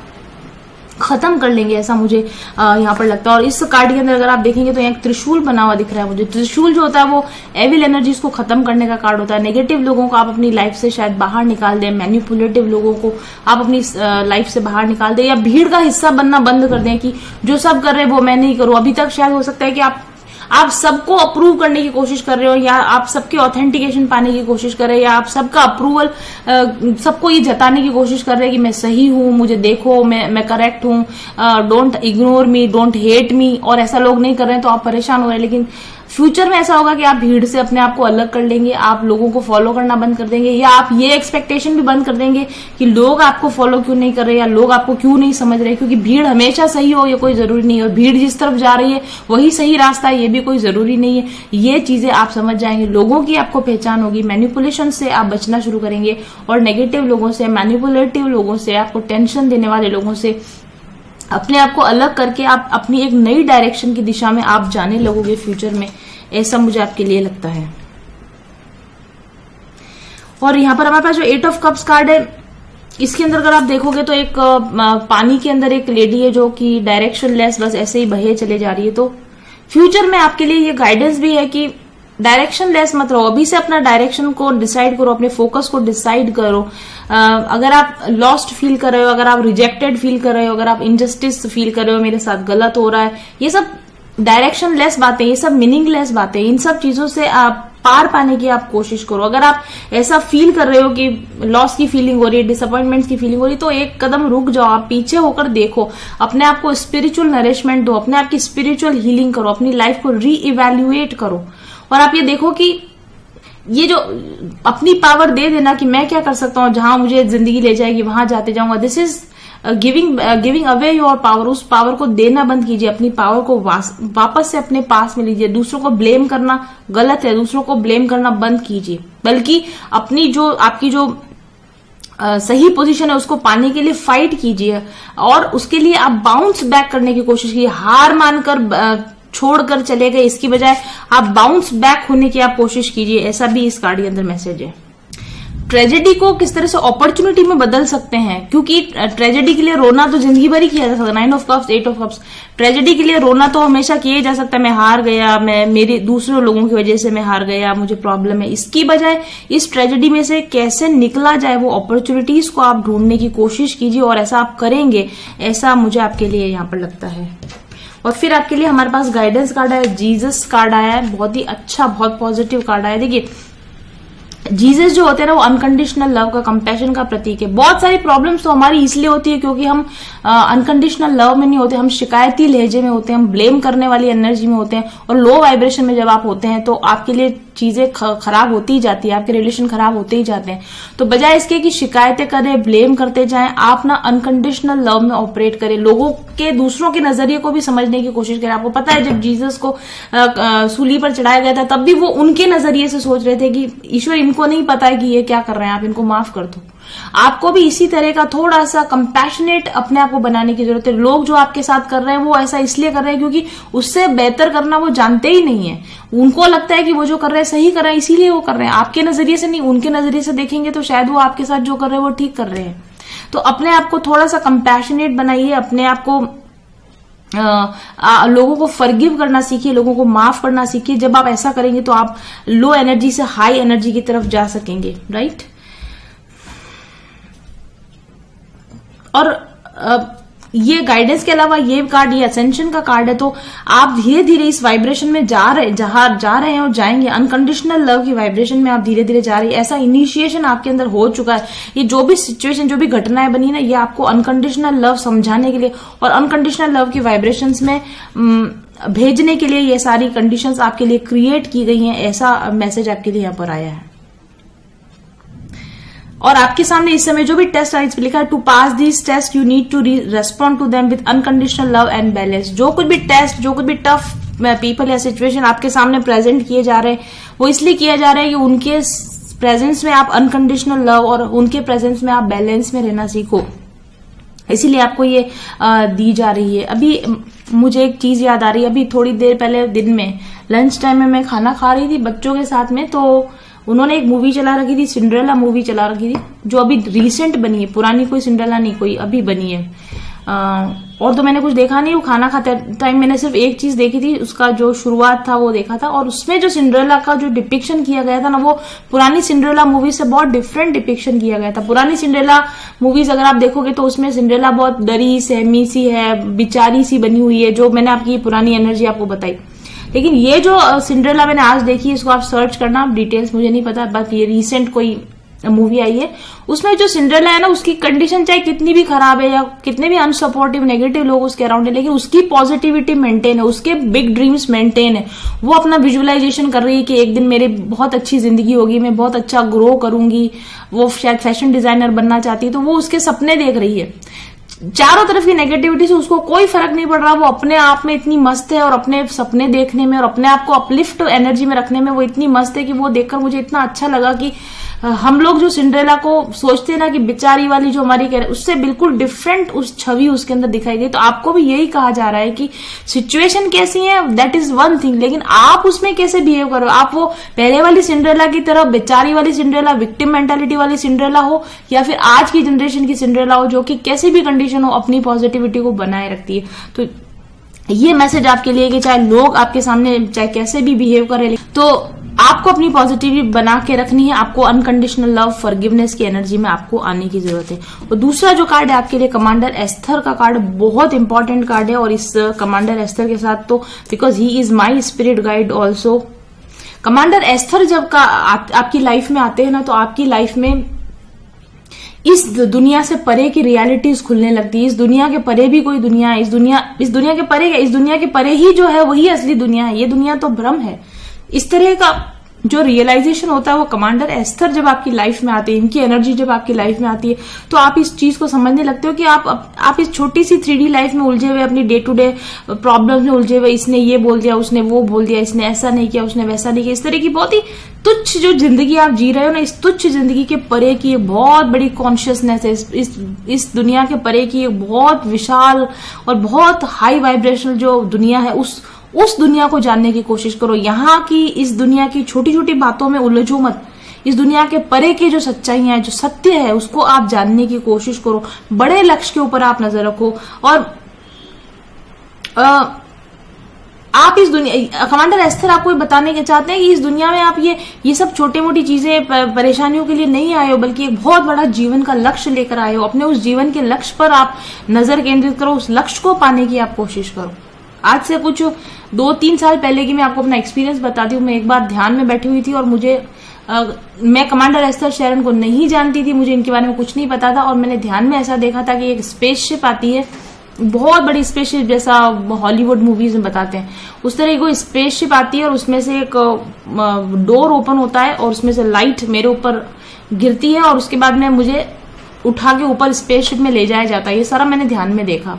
खत्म कर लेंगे, ऐसा मुझे यहाँ पर लगता है। और इस कार्ड के अंदर अगर आप देखेंगे तो एक त्रिशूल बना हुआ दिख रहा है मुझे। त्रिशूल जो होता है वो एविल एनर्जीज को खत्म करने का कार्ड होता है। नेगेटिव लोगों को आप अपनी लाइफ से शायद बाहर निकाल दें, मैनिपुलेटिव लोगों को आप अपनी लाइफ से बाहर निकाल दें, या भीड़ का हिस्सा बनना बंद कर दें कि जो सब कर रहे हैं वो मैं नहीं करूं। अभी तक शायद हो सकता है कि आप सबको अप्रूव करने की कोशिश कर रहे हो, या आप सबके ऑथेंटिकेशन पाने की कोशिश कर रहे हैं, या आप सबका अप्रूवल, सबको ये जताने की कोशिश कर रहे हैं कि मैं सही हूं, मुझे देखो, मैं करेक्ट हूं, don't ignore me, don't hate me. और ऐसा लोग नहीं कर रहे हैं तो आप परेशान हो रहे हैं। लेकिन फ्यूचर में ऐसा होगा कि आप भीड़ से अपने आप को अलग कर लेंगे, आप लोगों को फॉलो करना बंद कर देंगे, या आप ये एक्सपेक्टेशन भी बंद कर देंगे कि लोग आपको फॉलो क्यों नहीं कर रहे, या लोग आपको क्यों नहीं समझ रहे, क्योंकि भीड़ हमेशा सही हो ये कोई जरूरी नहीं है, और भीड़ जिस तरफ जा रही है वही सही रास्ता है ये भी कोई जरूरी नहीं है। ये चीजें आप समझ जाएंगे, लोगों की आपको पहचान होगी, मैनिपुलेशन से आप बचना शुरू करेंगे, और नेगेटिव लोगों से, मैनिपुलेटिव लोगों से, आपको टेंशन देने वाले लोगों से अपने आप को अलग करके आप अपनी एक नई डायरेक्शन की दिशा में आप जाने लगोगे फ्यूचर में, ऐसा मुझे आपके लिए लगता है। और यहां पर हमारे पास जो 8 ऑफ कप्स कार्ड है, इसके अंदर अगर आप देखोगे तो एक पानी के अंदर एक लेडी है जो कि डायरेक्शन लेस बस ऐसे ही बहे चले जा रही है। तो फ्यूचर में आपके लिए ये गाइडेंस भी है कि डायरेक्शन लेस मत रहो, अभी से अपना डायरेक्शन को डिसाइड करो, अपने फोकस को डिसाइड करो। अगर आप लॉस्ट फील कर रहे हो, अगर आप रिजेक्टेड फील कर रहे हो, अगर आप इनजस्टिस फील कर रहे हो, मेरे साथ गलत हो रहा है, ये सब डायरेक्शन लेस बातें, ये सब मीनिंगलेस बातें, इन सब चीजों से आप पार पाने की आप कोशिश करो। अगर आप ऐसा फील कर रहे हो कि लॉस की फीलिंग हो रही है, डिसअपॉइंटमेंट की फीलिंग हो रही है, तो एक कदम रुक जाओ, आप पीछे होकर देखो, अपने आप को स्पिरिचुअल नरिशमेंट दो, अपने आप की स्पिरिचुअल हीलिंग करो, अपनी लाइफ को री इवेल्युएट करो, और आप ये देखो कि ये जो अपनी पावर दे देना कि मैं क्या कर सकता हूं, जहां मुझे जिंदगी ले जाएगी वहां जाते जाऊंगा, this is giving away your power. उस पावर को देना बंद कीजिए, अपनी पावर को वापस से अपने पास में लीजिए। दूसरों को ब्लेम करना गलत है, दूसरों को ब्लेम करना बंद कीजिए, बल्कि अपनी जो आपकी जो सही पोजीशन है उसको पाने के लिए फाइट कीजिए, और उसके लिए आप बाउंस बैक करने की कोशिश कीजिए। हार मानकर छोड़कर चले गए, इसकी बजाय आप बाउंस बैक होने की आप कोशिश कीजिए, ऐसा भी इस कार्ड के अंदर मैसेज है। ट्रेजेडी को किस तरह से अपॉर्चुनिटी में बदल सकते हैं, क्योंकि ट्रेजेडी के लिए रोना तो जिंदगी भर ही किया जा सकता है। 9 of cups, 8 of cups, tragedy के लिए रोना तो हमेशा किया जा सकता है, मैं हार गया, मैं मेरे दूसरे लोगों की वजह से मैं हार गया, मुझे प्रॉब्लम है। इसकी बजाय इस ट्रेजेडी में से कैसे निकला जाए, वो अपॉर्चुनिटीज को आप ढूंढने की कोशिश कीजिए, और ऐसा आप करेंगे, ऐसा मुझे आपके लिए यहाँ पर लगता है। और फिर आपके लिए हमारे पास गाइडेंस कार्ड है, जीसस कार्ड आया है, बहुत ही अच्छा, बहुत पॉजिटिव कार्ड आया है। देखिए जीसस जो होते हैं ना, वो अनकंडीशनल लव का, कंपैशन का प्रतीक है। बहुत सारी प्रॉब्लम्स तो हमारी इसलिए होती है क्योंकि हम अनकंडीशनल लव में नहीं होते, हम शिकायती लहजे में होते हैं, हम ब्लेम करने वाली एनर्जी में होते हैं, और लो वाइब्रेशन में जब आप होते हैं तो आपके लिए चीजें खराब होती ही जाती है, आपके रिलेशन खराब होते ही जाते हैं। तो बजाय इसके कि शिकायतें करें, ब्लेम करते जाएं, आप ना अनकंडीशनल लव में ऑपरेट करें, लोगों के, दूसरों के नजरिए को भी समझने की कोशिश करें। आपको पता है जब जीसस को सूली पर चढ़ाया गया था, तब भी वो उनके नजरिए से सोच रहे थे कि ईश्वर, इनको नहीं पता है कि ये क्या कर रहे हैं, आप इनको माफ कर दो। आपको भी इसी तरह का थोड़ा सा कंपैशनेट अपने आप को बनाने की जरूरत है। लोग जो आपके साथ कर रहे हैं वो ऐसा इसलिए कर रहे हैं क्योंकि उससे बेहतर करना वो जानते ही नहीं है। उनको लगता है कि वो जो कर रहे हैं सही कर रहे हैं, इसीलिए वो कर रहे हैं, आपके नजरिए से नहीं, उनके नजरिए से देखेंगे तो शायद वो आपके साथ जो कर रहे हैं वो ठीक कर रहे हैं। तो अपने आप को थोड़ा सा कंपैशनेट बनाइए, अपने आप को लोगों को फॉरगिव करना सीखिए, लोगों को माफ करना सीखिए। जब आप ऐसा करेंगे तो आप लो एनर्जी से हाई एनर्जी की तरफ जा सकेंगे, राइट। और ये गाइडेंस के अलावा ये कार्ड, ये असेंशन का कार्ड है, तो आप धीरे धीरे इस वाइब्रेशन में जा रहे हैं और जाएंगे। अनकंडीशनल लव की वाइब्रेशन में आप धीरे धीरे जा रही है, ऐसा इनिशिएशन आपके अंदर हो चुका है। ये जो भी सिचुएशन, जो भी घटनाएं बनी ना, ये आपको अनकंडीशनल लव समझाने के लिए, और अनकंडीशनल लव की वाइब्रेशंस में भेजने के लिए ये सारी कंडीशंस आपके लिए क्रिएट की गई हैं, ऐसा मैसेज आपके लिए यहाँ पर आया है। और आपके सामने इस समय जो भी टेस्ट आइज पे लिखा है, to pass this test you need to respond to them with unconditional love and balance. जो कुछ भी टेस्ट, जो कुछ भी टफ पीपल या सिचुएशन आपके सामने प्रेजेंट किए जा रहे हैं, वो इसलिए किया जा रहा है कि उनके प्रेजेंस में आप अनकंडीशनल लव और उनके प्रेजेंस में आप बैलेंस में रहना सीखो, इसीलिए आपको ये दी जा रही है। अभी मुझे एक चीज याद आ रही है, अभी थोड़ी देर पहले दिन में लंच टाइम में मैं खाना खा रही थी बच्चों के साथ में, तो उन्होंने एक मूवी चला रखी थी, सिंड्रेला मूवी चला रखी थी, जो अभी रिसेंट बनी है, पुरानी कोई सिंड्रेला नहीं, कोई अभी बनी है। और तो मैंने कुछ देखा नहीं, वो खाना खाते टाइम मैंने सिर्फ एक चीज देखी थी, उसका जो शुरुआत था वो देखा था, और उसमें जो सिंड्रेला का जो डिपिक्शन किया गया था ना, वो पुरानी सिंड्रेला मूवी से बहुत डिफरेंट डिपिक्शन किया गया था। पुरानी सिंड्रेला मूवीज अगर आप देखोगे तो उसमें सिंड्रेला बहुत डरी सहमी सी है, बेचारी सी बनी हुई है, जो मैंने आपकी पुरानी एनर्जी आपको बताई। लेकिन ये जो सिंड्रेला मैंने आज देखी, इसको आप सर्च करना, डिटेल्स मुझे नहीं पता, बट ये रिसेंट कोई मूवी आई है, उसमें जो सिंड्रेला है ना, उसकी कंडीशन चाहे कितनी भी खराब है या कितने भी अनसपोर्टिव नेगेटिव लोग उसके अराउंड है, लेकिन उसकी पॉजिटिविटी मेंटेन है, उसके बिग ड्रीम्स मेंटेन है। वो अपना विजुअलाइजेशन कर रही है कि एक दिन मेरी बहुत अच्छी जिंदगी होगी, मैं बहुत अच्छा ग्रो करूंगी। वो शायद फैशन डिजाइनर बनना चाहती है, तो वो उसके सपने देख रही है। चारों तरफ की नेगेटिविटी से उसको कोई फर्क नहीं पड़ रहा, वो अपने आप में इतनी मस्त है और अपने सपने देखने में और अपने आप को अपलिफ्ट एनर्जी में रखने में वो इतनी मस्त है कि वो देखकर मुझे इतना अच्छा लगा कि हम लोग जो सिंड्रेला को सोचते हैं ना कि बेचारी वाली जो हमारी कह उससे बिल्कुल डिफरेंट उस छवि उसके अंदर दिखाई गई। तो आपको भी यही कहा जा रहा है कि सिचुएशन कैसी है दैट इज वन थिंग, लेकिन आप उसमें कैसे बिहेव करो। आप वो पहले वाली सिंड्रेला की तरह बेचारी वाली सिंड्रेला, विक्टिम मेंटालिटी वाली सिंड्रेला हो, या फिर आज की जनरेशन की सिंड्रेला हो जो कि कैसी भी कंडीशन हो अपनी पॉजिटिविटी को बनाए रखती है। तो ये मैसेज आपके लिए कि चाहे लोग आपके सामने चाहे कैसे भी बिहेव करें, तो आपको अपनी पॉजिटिविटी बना के रखनी है। आपको अनकंडीशनल लव, फॉरगिवनेस की एनर्जी में आपको आने की जरूरत है। और दूसरा जो कार्ड है आपके लिए कमांडर एस्थर का कार्ड, बहुत इंपॉर्टेंट कार्ड है। और इस कमांडर एस्थर के साथ तो because he is my spirit guide also, commander Esther जब आपकी लाइफ में आते हैं ना, तो आपकी लाइफ में इस दुनिया से परे की रियलिटीज खुलने लगती है। इस दुनिया के परे भी कोई दुनिया है, इस दुनिया के परे, इस दुनिया के परे ही जो है वही असली दुनिया है, ये दुनिया तो भ्रम है। इस तरह का जो रियलाइजेशन होता है वो कमांडर एस्थर जब आपकी लाइफ में आती है, इनकी एनर्जी जब आपकी लाइफ में आती है, तो आप इस चीज को समझने लगते हो कि आप इस छोटी सी 3D लाइफ में उलझे हुए, अपनी डे टू डे प्रॉब्लम्स में उलझे हुए, इसने ये बोल दिया, उसने वो बोल दिया, इसने ऐसा नहीं किया, उसने वैसा नहीं किया, इस तरह की बहुत ही तुच्छ जो जिंदगी आप जी रहे हो ना, इस तुच्छ जिंदगी के परे की एक बहुत बड़ी कॉन्शियसनेस है। इस दुनिया के परे की एक बहुत विशाल और बहुत हाई वाइब्रेशनल जो दुनिया है, उस दुनिया को जानने की कोशिश करो। यहाँ की इस दुनिया की छोटी छोटी बातों में उलझो मत। इस दुनिया के परे की जो सच्चाइयां है, जो सत्य है, उसको आप जानने की कोशिश करो। बड़े लक्ष्य के ऊपर आप नजर रखो। और आप इस दुनिया, कमांडर एस्थर आपको बताने के चाहते हैं कि इस दुनिया में आप ये सब छोटी मोटी चीजें परेशानियों के लिए नहीं आए हो, बल्कि एक बहुत बड़ा जीवन का लक्ष्य लेकर आए हो। अपने उस जीवन के लक्ष्य पर आप नजर केंद्रित करो, उस लक्ष्य को पाने की आप कोशिश करो। आज से कुछ 2-3 साल पहले की मैं आपको अपना एक्सपीरियंस बताती हूँ। मैं एक बार ध्यान में बैठी हुई थी और मैं कमांडर एस्थर शेरन को नहीं जानती थी, मुझे इनके बारे में कुछ नहीं पता था। और मैंने ध्यान में ऐसा देखा था कि एक स्पेसशिप आती है, बहुत बड़ी स्पेसशिप, जैसा हॉलीवुड मूवीज में बताते हैं, उस तरह की कोई स्पेसशिप आती है और उसमें से एक डोर ओपन होता है और उसमें से लाइट मेरे ऊपर गिरती है और उसके बाद में मुझे उठा के ऊपर स्पेसशिप में ले जाया जाता है। ये सारा मैंने ध्यान में देखा।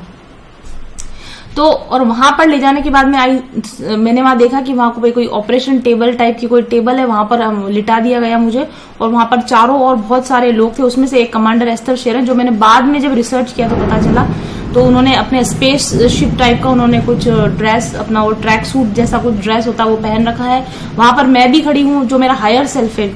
तो और वहां पर ले जाने के बाद में मैंने वहां देखा कि वहां कोई ऑपरेशन टेबल टाइप की कोई टेबल है, वहां पर लिटा दिया गया मुझे, और वहां पर चारों और बहुत सारे लोग थे। उसमें से एक कमांडर एस्थर शेरन, जो मैंने बाद में जब रिसर्च किया तो पता चला, तो उन्होंने अपने स्पेस शिप टाइप का उन्होंने कुछ ड्रेस, अपना वो ट्रैक सूट जैसा कुछ ड्रेस होता है वो पहन रखा है। वहां पर मैं भी खड़ी हूँ, जो मेरा हायर सेल्फ है,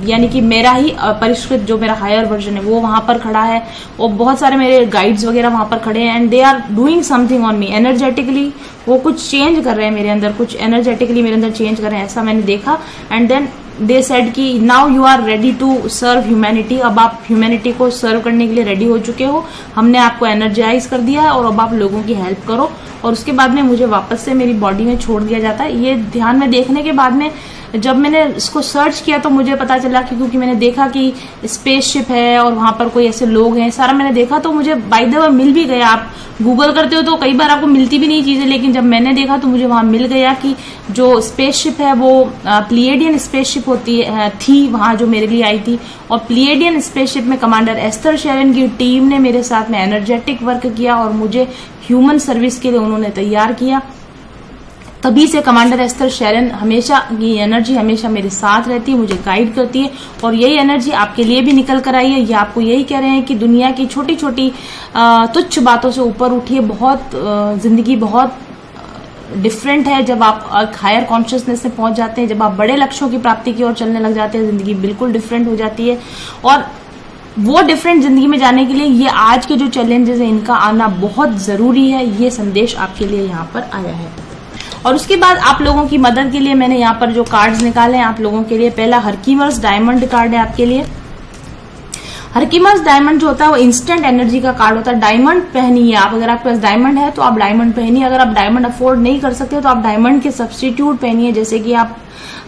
यानी कि मेरा ही परिष्कृत जो मेरा हायर वर्जन है, वो वहां पर खड़ा है। और बहुत सारे मेरे गाइड्स वगैरह वहां पर खड़े हैं and they are doing something on me energetically. वो कुछ चेंज कर रहे हैं मेरे अंदर, कुछ एनर्जेटिकली मेरे अंदर चेंज कर रहे हैं, ऐसा मैंने देखा। एंड देन दे सेड कि now you are ready to serve humanity. अब आप ह्यूमैनिटी को सर्व करने के लिए रेडी हो चुके हो, हमने आपको एनर्जाइज कर दिया है और अब आप लोगों की हेल्प करो। और उसके बाद में मुझे वापस से मेरी बॉडी में छोड़ दिया जाता है। ये ध्यान में देखने के बाद में जब मैंने इसको सर्च किया तो मुझे पता चला कि क्योंकि मैंने देखा कि स्पेसशिप है और वहां पर कोई ऐसे लोग हैं, सारा मैंने देखा तो मुझे बाय द वे मिल भी गया। आप गूगल करते हो तो कई बार आपको मिलती भी नहीं चीजें, लेकिन जब मैंने देखा तो मुझे वहां मिल गया कि जो स्पेसशिप है वो प्लिएडियन स्पेसशिप थी वहां जो मेरे लिए आई थी। और प्लिएडियन स्पेसशिप में कमांडर एस्थर शेरन की टीम ने मेरे साथ में एनर्जेटिक वर्क किया और मुझे ह्यूमन सर्विस के लिए उन्होंने तैयार किया। तभी से कमांडर एस्थर शेरन हमेशा की एनर्जी हमेशा मेरे साथ रहती है, मुझे गाइड करती है और यही एनर्जी आपके लिए भी निकल कर आई है। ये आपको यही कह रहे हैं कि दुनिया की छोटी छोटी तुच्छ बातों से ऊपर उठिए। बहुत जिंदगी बहुत डिफरेंट है जब आप हायर कॉन्शियसनेस में पहुंच जाते हैं, जब आप बड़े लक्ष्यों की प्राप्ति की ओर चलने लग जाते हैं, जिंदगी बिल्कुल डिफरेंट हो जाती है। और वो डिफरेंट जिंदगी में जाने के लिए ये आज के जो चैलेंजेस है इनका आना बहुत जरूरी है। ये संदेश आपके लिए यहाँ पर आया है। और उसके बाद आप लोगों की मदद के लिए मैंने यहाँ पर जो कार्ड्स निकाले हैं आप लोगों के लिए, पहला हरकीमर्स डायमंड कार्ड है आपके लिए। हरकीमर्स डायमंड जो होता है वो इंस्टेंट एनर्जी का कार्ड होता है। डायमंड पहनिए आप, अगर आपके पास डायमंड है तो आप डायमंड पहनिए। अगर आप डायमंड अफोर्ड नहीं कर सकते तो आप डायमंड के सब्स्टिट्यूट पहनिए, जैसे कि आप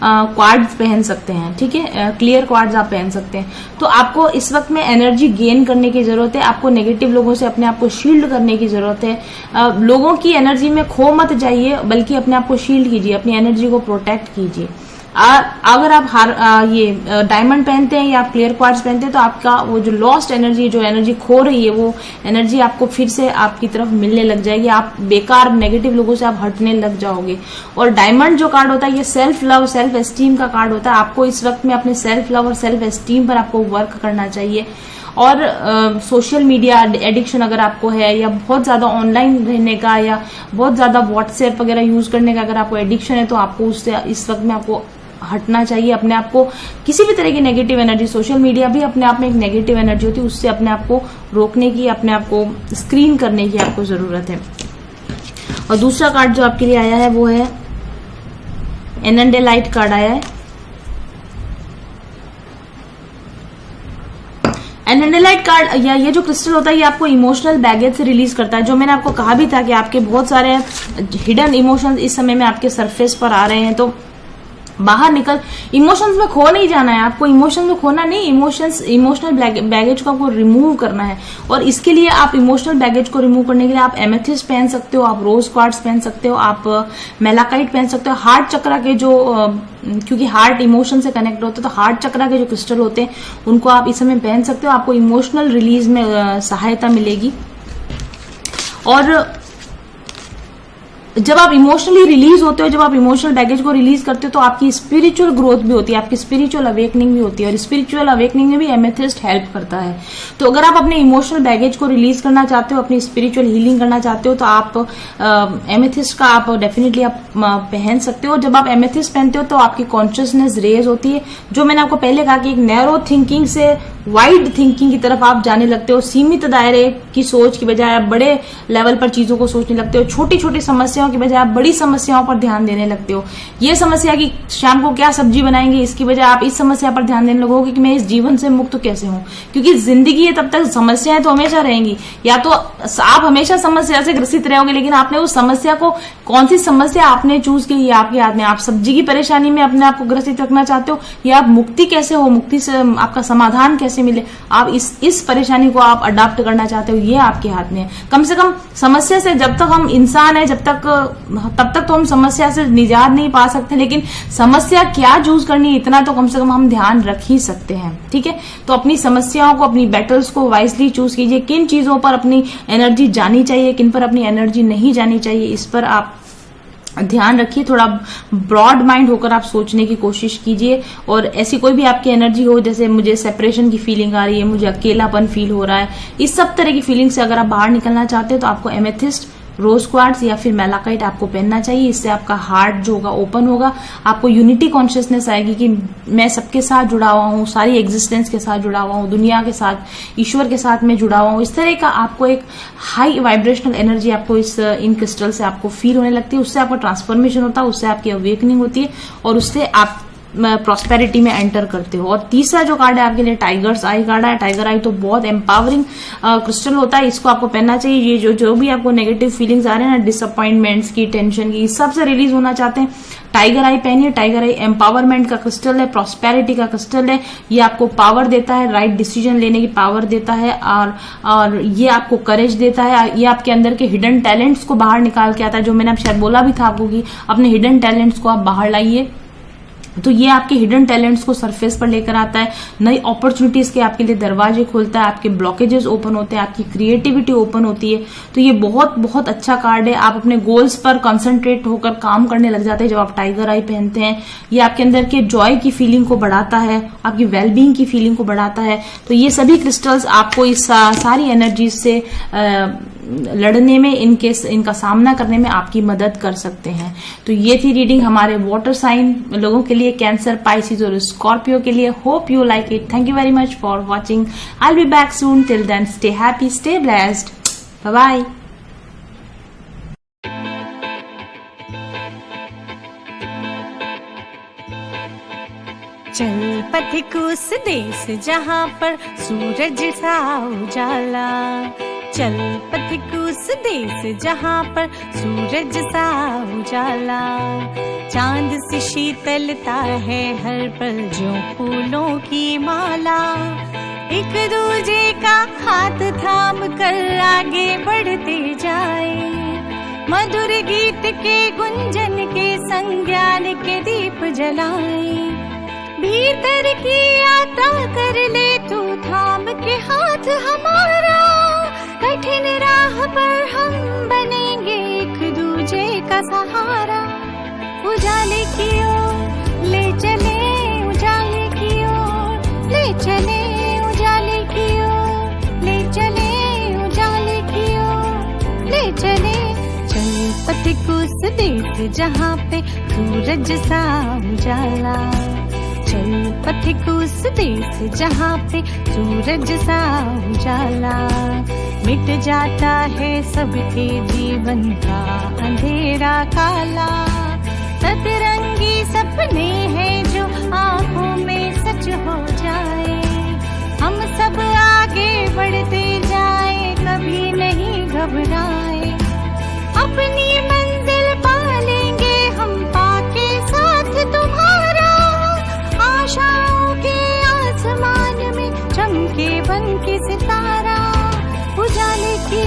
क्वार्ट्ज पहन सकते हैं, ठीक है, क्लियर क्वार्ट्ज आप पहन सकते हैं। तो आपको इस वक्त में एनर्जी गेन करने की जरूरत है, आपको नेगेटिव लोगों से अपने आप को शील्ड करने की जरूरत है। लोगों की एनर्जी में खो मत जाइए, बल्कि अपने आप को शील्ड कीजिए, अपनी एनर्जी को प्रोटेक्ट कीजिए। अगर आप ये डायमंड पहनते हैं या आप क्लियर क्वार्ट्ज पहनते हैं तो आपका वो जो लॉस्ट एनर्जी, जो एनर्जी खो रही है, वो एनर्जी आपको फिर से आपकी तरफ मिलने लग जाएगी। आप बेकार नेगेटिव लोगों से आप हटने लग जाओगे। और डायमंड जो कार्ड होता है ये सेल्फ लव, सेल्फ एस्टीम का कार्ड होता है। आपको इस वक्त में अपने सेल्फ लव और सेल्फ एस्टीम पर आपको वर्क करना चाहिए। और सोशल मीडिया एडिक्शन अगर आपको है, या बहुत ज्यादा ऑनलाइन रहने का, या बहुत ज्यादा व्हाट्सएप वगैरह यूज करने का अगर आपको एडिक्शन है, तो आपको उससे इस वक्त में आपको हटना चाहिए। अपने आप को किसी भी तरह की नेगेटिव एनर्जी, सोशल मीडिया भी अपने आप में एक नेगेटिव एनर्जी होती है, उससे अपने आप को रोकने की, अपने आप को स्क्रीन करने की आपको जरूरत है। और दूसरा कार्ड जो आपके लिए आया है वो है एनंडेलाइट कार्ड आया है। एनंडेलाइट कार्ड या ये जो क्रिस्टल होता है ये आपको इमोशनल बैगेज से रिलीज करता है। जो मैंने आपको कहा भी था कि आपके बहुत सारे हिडन इमोशंस इस समय में आपके सरफेस पर आ रहे हैं, तो बाहर निकल, इमोशंस में खो नहीं जाना है आपको, इमोशंस में खोना नहीं, इमोशनल बैगेज को आपको रिमूव करना है। और इसके लिए आप इमोशनल बैगेज को रिमूव करने के लिए आप एमेथिस्ट पहन सकते हो, आप रोज क्वार्ट्ज पहन सकते हो, आप मेलाकाइट पहन सकते हो। हार्ट चक्रा के जो क्योंकि हार्ट इमोशन से कनेक्ट होता है, तो हार्ट चक्रा के जो क्रिस्टल होते हैं उनको आप इस समय पहन सकते हो। आपको इमोशनल रिलीज में सहायता मिलेगी। और जब आप इमोशनली रिलीज होते हो, जब आप इमोशनल बैगेज को रिलीज करते हो, तो आपकी स्पिरिचुअल ग्रोथ भी होती है, आपकी स्पिरिचुअल अवेकनिंग भी होती है। और स्पिरिचुअल अवेकनिंग में भी एमेथिस्ट हेल्प करता है। तो अगर आप अपने इमोशनल बैगेज को रिलीज करना चाहते हो, अपनी स्पिरिचुअल हीलिंग करना चाहते हो, तो आप एमेथिस्ट का आप डेफिनेटली आप पहन सकते हो। जब आप एमेथिस्ट पहनते हो तो आपकी कॉन्शियसनेस रेज होती है। जो मैंने आपको पहले कहा कि एक नैरो थिंकिंग से वाइड थिंकिंग की तरफ आप जाने लगते हो। सीमित दायरे की सोच की बजाय आप बड़े लेवल पर चीजों को सोचने लगते हो। छोटी छोटी समस्याओं की बजाय आप बड़ी समस्याओं पर ध्यान देने लगते हो। ये समस्या कि शाम को क्या सब्जी बनाएंगे, इसकी बजाय आप इस समस्या पर ध्यान देने लगोगे कि मैं इस जीवन से मुक्त कैसे हूं। क्योंकि जिंदगी है, तब तक समस्याएं तो हमेशा रहेंगी। या तो आप हमेशा समस्या से ग्रसित रहोगे, लेकिन आपने उस समस्या को, कौन सी समस्या आपने चूज की, ये आपके हाथ में। आप सब्जी की परेशानी में अपने आप को ग्रसित रखना चाहते हो, या आप मुक्ति कैसे हो, मुक्ति से आपका समाधान कैसे मिले, आप इस परेशानी को आप अडॉप्ट करना चाहते हो, ये आपके हाथ में है। कम से कम समस्या से, जब तक हम इंसान है, तब तक तो हम समस्या से निजात नहीं पा सकते, लेकिन समस्या क्या चूज करनी है इतना तो कम से कम हम ध्यान रख ही सकते हैं। ठीक है, तो अपनी समस्याओं को, अपनी बैटल्स को वाइजली चूज कीजिए। किन चीजों पर अपनी एनर्जी जानी चाहिए, किन पर अपनी एनर्जी नहीं जानी चाहिए, इस पर आप ध्यान रखिए। थोड़ा ब्रॉड माइंड होकर आप सोचने की कोशिश कीजिए। और ऐसी कोई भी आपकी एनर्जी हो, जैसे मुझे सेपरेशन की फीलिंग आ रही है, मुझे अकेलापन फील हो रहा है, इस सब तरह की फीलिंग से अगर आप बाहर निकलना चाहते हैं तो आपको एमेथिस्ट, रोज क्वार्ट्ज या फिर मेलाकाइट आपको पहनना चाहिए। इससे आपका हार्ट जो होगा ओपन होगा, आपको यूनिटी कॉन्शियसनेस आएगी कि मैं सबके साथ जुड़ा हुआ हूँ, सारी एग्जिस्टेंस के साथ जुड़ा हुआ हूँ, दुनिया के साथ, ईश्वर के साथ मैं जुड़ा हुआ हूँ। इस तरह का आपको एक हाई वाइब्रेशनल एनर्जी आपको इन क्रिस्टल से आपको फील होने लगती है। उससे आपका ट्रांसफॉर्मेशन होता है, उससे आपकी अवेकनिंग होती है, और उससे आप प्रॉस्पेरिटी में एंटर करते हो। और तीसरा जो कार्ड है आपके लिए टाइगर्स आई कार्ड है। टाइगर आई तो बहुत एम्पावरिंग क्रिस्टल होता है, इसको आपको पहनना चाहिए। ये जो भी आपको नेगेटिव फीलिंग्स आ रहे हैं ना, डिसअपॉइंटमेंट्स की, टेंशन की, सबसे रिलीज होना चाहते हैं, टाइगर आई पहनिए। टाइगर आई एम्पावरमेंट का क्रिस्टल है, प्रॉस्पेरिटी का क्रिस्टल है। ये आपको पावर देता है, राइट डिसीजन लेने की पावर देता है, और ये आपको करेज देता है। ये आपके अंदर के हिडन टैलेंट्स को बाहर निकाल के आता है, जो मैंने अब शायद बोला भी था आपको कि अपने हिडन टैलेंट्स को आप बाहर लाइए। तो ये आपके हिडन टैलेंट्स को सरफेस पर लेकर आता है, नई अपॉर्चुनिटीज के आपके लिए दरवाजे खोलता है, आपके ब्लॉकेजेस ओपन होते हैं, आपकी क्रिएटिविटी ओपन होती है। तो ये बहुत बहुत अच्छा कार्ड है। आप अपने गोल्स पर कंसंट्रेट होकर काम करने लग जाते हैं जब आप टाइगर आई पहनते हैं। ये आपके अंदर के जॉय की फीलिंग को बढ़ाता है, आपकी वेलबींग की फीलिंग को बढ़ाता है। तो ये सभी क्रिस्टल्स आपको इस सारी एनर्जीज से लड़ने में, इनका सामना करने में आपकी मदद कर सकते हैं। तो ये थी रीडिंग हमारे वाटर साइन लोगों के लिए, कैंसर, पाइसिस और स्कॉर्पियो के लिए। Hope you like it. Thank you very much for watching. I will be back soon. Till then stay happy, stay blessed, bye bye. चल पथिक उस देश जहाँ पर सूरज सा उजाला, चल पथिक उस देश जहाँ पर सूरज सा उजाला, चांद से शीतलता है हर पल जो फूलों की माला, एक दूजे का हाथ थाम कर आगे बढ़ते जाए, मधुर गीत के गुंजन के संज्ञान के दीप जलाए, भीतर की यात्रा कर ले तू थाम के हाथ हमारा, कठिन राह पर हम बनेंगे एक दूजे का सहारा, उजाले की ओर ले चले, उजाले की ओर ले चले, उजाले की ओर ले चले, उजाले की ओर ले चले, चल पथिक उस देश जहाँ पे सूरज सा उजाला, चल पथिक उस देश जहाँ पे सूरज सा उजाला, मिट जाता है सबके जीवन का अंधेरा काला, सतरंगी सपने हैं जो आँखों में सच हो जाए, हम सब आगे बढ़ते जाए, कभी नहीं घबराए, अपनी मंजिल पा लेंगे हम पाके साथ तुम्हारा, आशाओं के आसमान में चमके बन के सितारा, उजाले की